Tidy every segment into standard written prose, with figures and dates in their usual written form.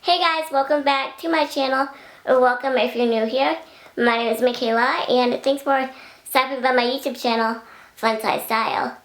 Hey guys, welcome back to my channel, or welcome if you're new here. My name is Michaela, and thanks for stopping by my YouTube channel, FunsizedStyle.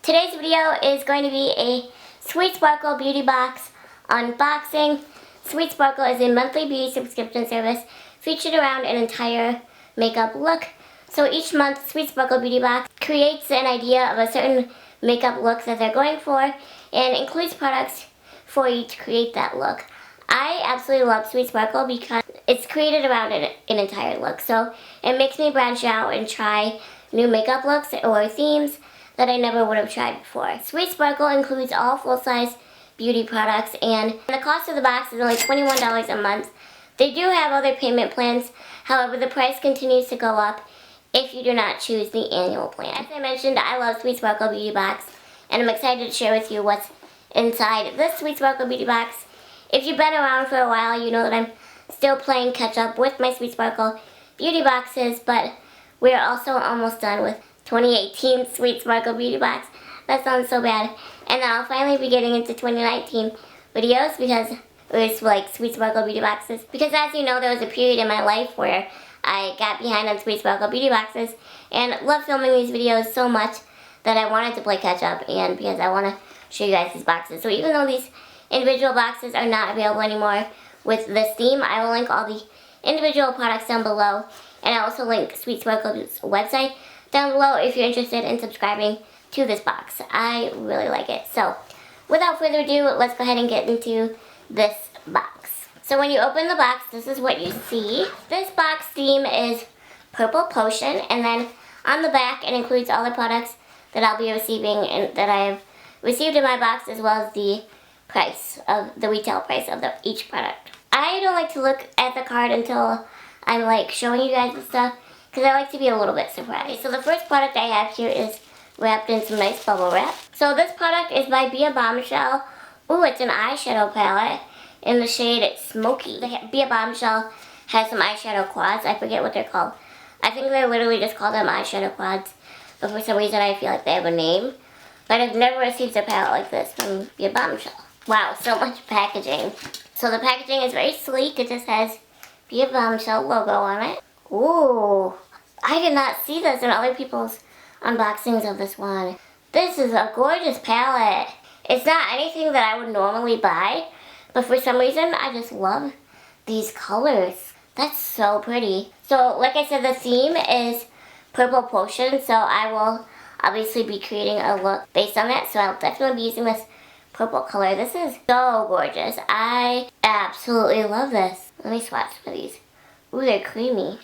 Today's video is going to be a Sweet Sparkle Beauty Box unboxing. Sweet Sparkle is a monthly beauty subscription service featured around an entire makeup look. So each month, Sweet Sparkle Beauty Box creates an idea of a certain makeup look that they're going for and includes products for you to create that look. I absolutely love Sweet Sparkle because it's created around an entire look. So it makes me branch out and try new makeup looks or themes that I never would have tried before. Sweet Sparkle includes all full-size beauty products, and the cost of the box is only $21 a month. They do have other payment plans, however the price continues to go up if you do not choose the annual plan. As I mentioned, I love Sweet Sparkle Beauty Box, and I'm excited to share with you what's inside this Sweet Sparkle Beauty Box. If you've been around for a while, you know that I'm still playing catch up with my Sweet Sparkle Beauty Boxes, but we're also almost done with 2018 Sweet Sparkle Beauty Box. That sounds so bad. And then I'll finally be getting into 2019 videos because it was like Sweet Sparkle Beauty Boxes. Because as you know, there was a period in my life where I got behind on Sweet Sparkle Beauty Boxes and love filming these videos so much that I wanted to play catch up, and because I want to show you guys these boxes. So even though these individual boxes are not available anymore with this theme, I will link all the individual products down below, and I also link Sweet Sparkle's website down below if you're interested in subscribing to this box. I really like it. So without further ado, let's go ahead and get into this box. So when you open the box, this is what you see. This box theme is Purple Potion, and then on the back it includes all the products that I'll be receiving and that I have received in my box, as well as the price of the retail price of each product. I don't like to look at the card until I'm like showing you guys the stuff, because I like to be a little bit surprised. So the first product I have here is wrapped in some nice bubble wrap. So this product is by P.O Bombshell. Ooh, it's an eyeshadow palette in the shade Smoky. The P.O Bombshell has some eyeshadow quads. I forget what they're called. I think they literally just call them eyeshadow quads, but for some reason I feel like they have a name. But I've never received a palette like this from P.O Bombshell. Wow, so much packaging. So the packaging is very sleek. It just has P.O Bombshell logo on it. Ooh, I did not see this in other people's unboxings of this one. This is a gorgeous palette. It's not anything that I would normally buy, but for some reason I just love these colors. That's so pretty. So like I said, the theme is Purple Potion, so I will obviously be creating a look based on that, so I'll definitely be using this purple color. This is so gorgeous. I absolutely love this. Let me swatch for these. Ooh, they're creamy.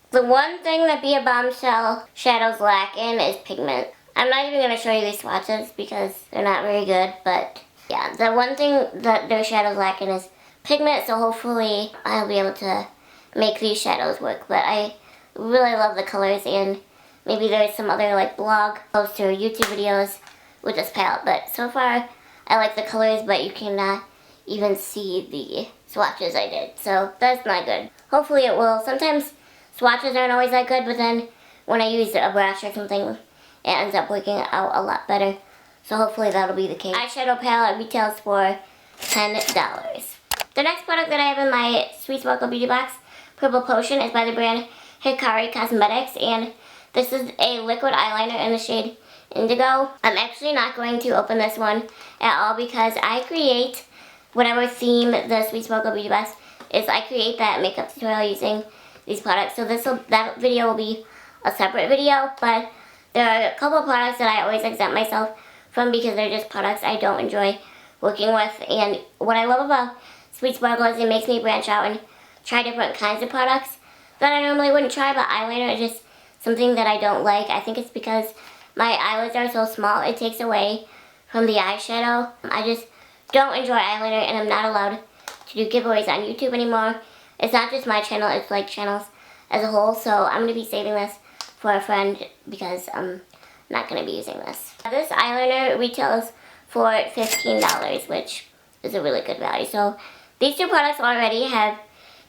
The one thing that P.O Bombshell shadows lack in is pigment. I'm not even going to show you these swatches because they're not very good, but yeah, the one thing that their shadows lack in is pigment, so hopefully I'll be able to make these shadows work. But I really love the colors, and maybe there's some other like blog posts or YouTube videos with this palette, but so far I like the colors, but you cannot even see the swatches I did, so that's not good. Hopefully it will. Sometimes swatches aren't always that good, but then when I use a brush or something, it ends up working out a lot better. So hopefully that'll be the case. Eyeshadow palette retails for $10. The next product that I have in my Sweet Sparkle Beauty Box, Purple Potion, is by the brand Hikari Cosmetics, and this is a liquid eyeliner in the shade Indigo. I'm actually not going to open this one at all because I create whatever theme the Sweet Sparkle Beauty Box is. I create that makeup tutorial using these products, so that video will be a separate video, but there are a couple of products that I always exempt myself from because they're just products I don't enjoy working with. And what I love about Sweet Sparkle is it makes me branch out and try different kinds of products that I normally wouldn't try, but eyeliner is just something that I don't like. I think it's because my eyelids are so small, it takes away from the eyeshadow. I just don't enjoy eyeliner, and I'm not allowed to do giveaways on YouTube anymore. It's not just my channel, it's like channels as a whole, so I'm going to be saving this for a friend because I'm not going to be using this. This eyeliner retails for $15, which is a really good value. So these two products already have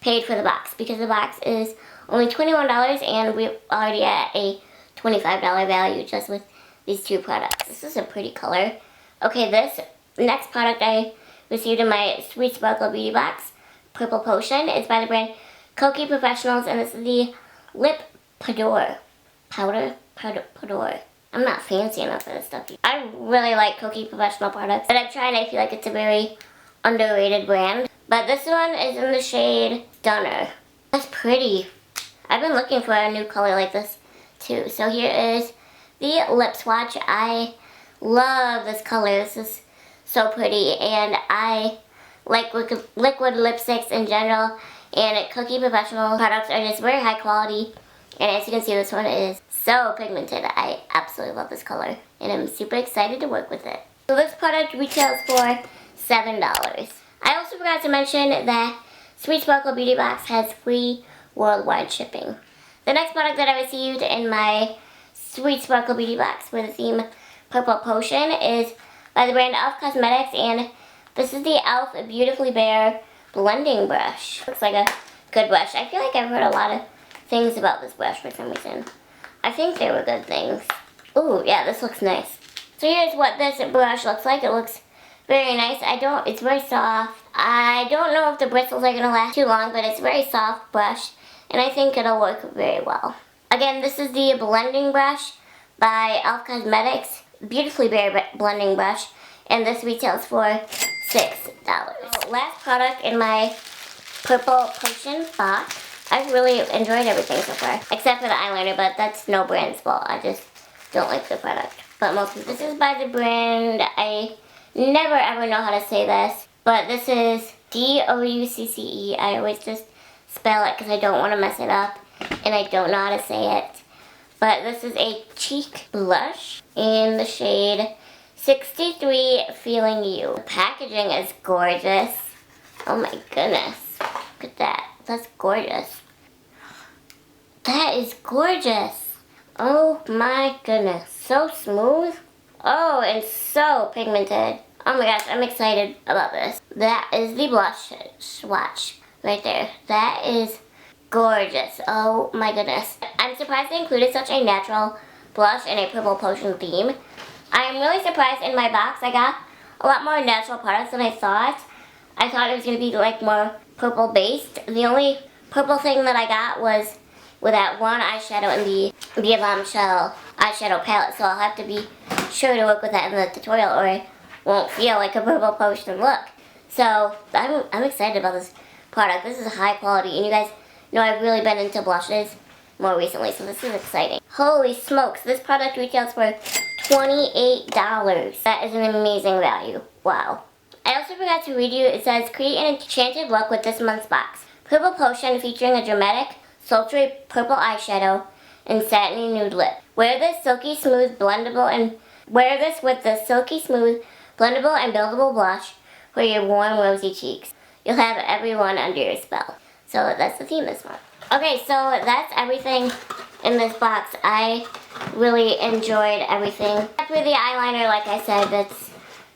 paid for the box because the box is only $21 and we're already at a $25 value just with these two products. This is a pretty color. Okay, this next product I received in my Sweet Sparkle Beauty Box Purple Potion. It's by the brand Koki Professionals, and this is the Lip Powder. Powder. I'm not fancy enough for this stuff. I really like Koki Professional products, but I've tried it. I feel like it's a very underrated brand. But this one is in the shade Stunner. That's pretty. I've been looking for a new color like this too. So here is the lip swatch. I love this color. This is so pretty, and I like liquid lipsticks in general, and Koki Professional products are just very high quality. And as you can see, this one is so pigmented. I absolutely love this color, and I'm super excited to work with it. So this product retails for $7. I also forgot to mention that Sweet Sparkle Beauty Box has free worldwide shipping. The next product that I received in my Sweet Sparkle Beauty Box for the theme Purple Potion is by the brand e.l.f. Cosmetics, and this is the e.l.f. Beautifully Bare Blending Brush. Looks like a good brush. I feel like I've heard a lot of things about this brush for some reason. I think they were good things. Ooh, yeah, this looks nice. So here's what this brush looks like. It looks very nice. It's very soft. I don't know if the bristles are gonna last too long, but it's a very soft brush, and I think it'll work very well. Again, this is the blending brush by e.l.f. Cosmetics, Beautifully Bare Blending Brush, and this retails for $6. Last product in my Purple Potion box. I've really enjoyed everything so far, except for the eyeliner, but that's no brand's fault. I just don't like the product. But mostly, this is by the brand, I never ever know how to say this, but this is D-O-U-C-C-E. I always just spell it because I don't want to mess it up, and I don't know how to say it. But this is a cheek blush in the shade 63 Feeling You. The packaging is gorgeous. Oh my goodness. Look at that. That's gorgeous. That is gorgeous. Oh my goodness. So smooth. Oh, and so pigmented. Oh my gosh, I'm excited about this. That is the blush swatch right there. That is gorgeous. Oh my goodness. I'm surprised they included such a natural blush in a Purple Potion theme. I'm really surprised in my box I got a lot more natural products than I thought. I thought it was going to be like more purple based. The only purple thing that I got was with that one eyeshadow in the Bombshell eyeshadow palette, so I'll have to be sure to work with that in the tutorial or it won't feel like a Purple Potion look. So I'm excited about this product. This is high quality, and you guys know I've really been into blushes more recently, so this is exciting. Holy smokes, this product retails for $28. That is an amazing value. Wow. I also forgot to read you, it says, create an enchanted look with this month's box. Purple Potion featuring a dramatic, sultry purple eyeshadow and satiny nude lip. Wear this with the silky smooth blendable and buildable blush for your warm rosy cheeks. You'll have everyone under your spell. So that's the theme this month. Okay, so that's everything in this box. I really enjoyed everything. Except for the eyeliner, like I said, that's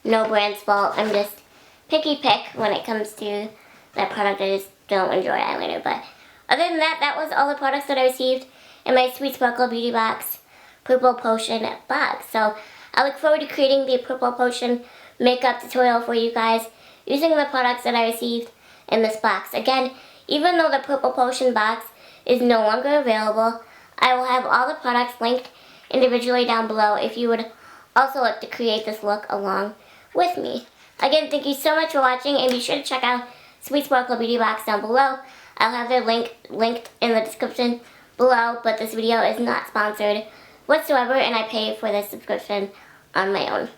no brand's fault. I'm just picky when it comes to that product. I just don't enjoy eyeliner. But other than that, that was all the products that I received in my Sweet Sparkle Beauty Box Purple Potion box. So I look forward to creating the Purple Potion makeup tutorial for you guys using the products that I received in this box. Again, even though the Purple Potion box is no longer available, I will have all the products linked individually down below if you would also like to create this look along with me. Again, thank you so much for watching, and be sure to check out Sweet Sparkle Beauty Box down below. I'll have their link linked in the description below, but this video is not sponsored whatsoever, and I pay for this subscription on my own.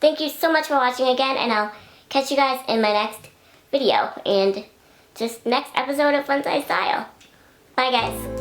Thank you so much for watching again, and I'll catch you guys in my next video and just next episode of FunsizedStyle. Bye guys.